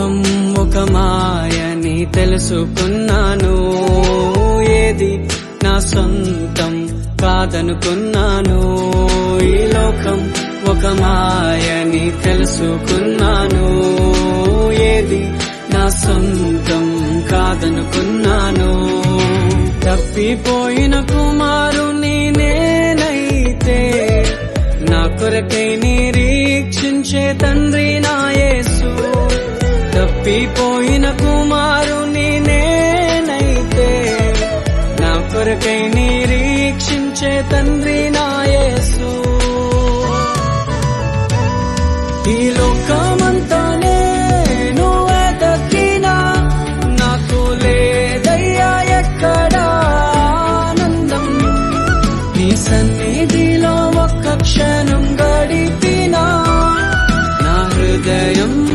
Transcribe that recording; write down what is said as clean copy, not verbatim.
లోకం ఒక మాయని తెలుసుకున్నాను, ఏది నా సొంతం కాదనుకున్నాను. ఈ లోకం ఒక మాయని తెలుసుకున్నాను, ఏది నా సొంతం కాదనుకున్నాను. తప్పిపోయిన కుమారుని నేనైతే, నా కొరకై నిరీక్షించే తండ్రి నా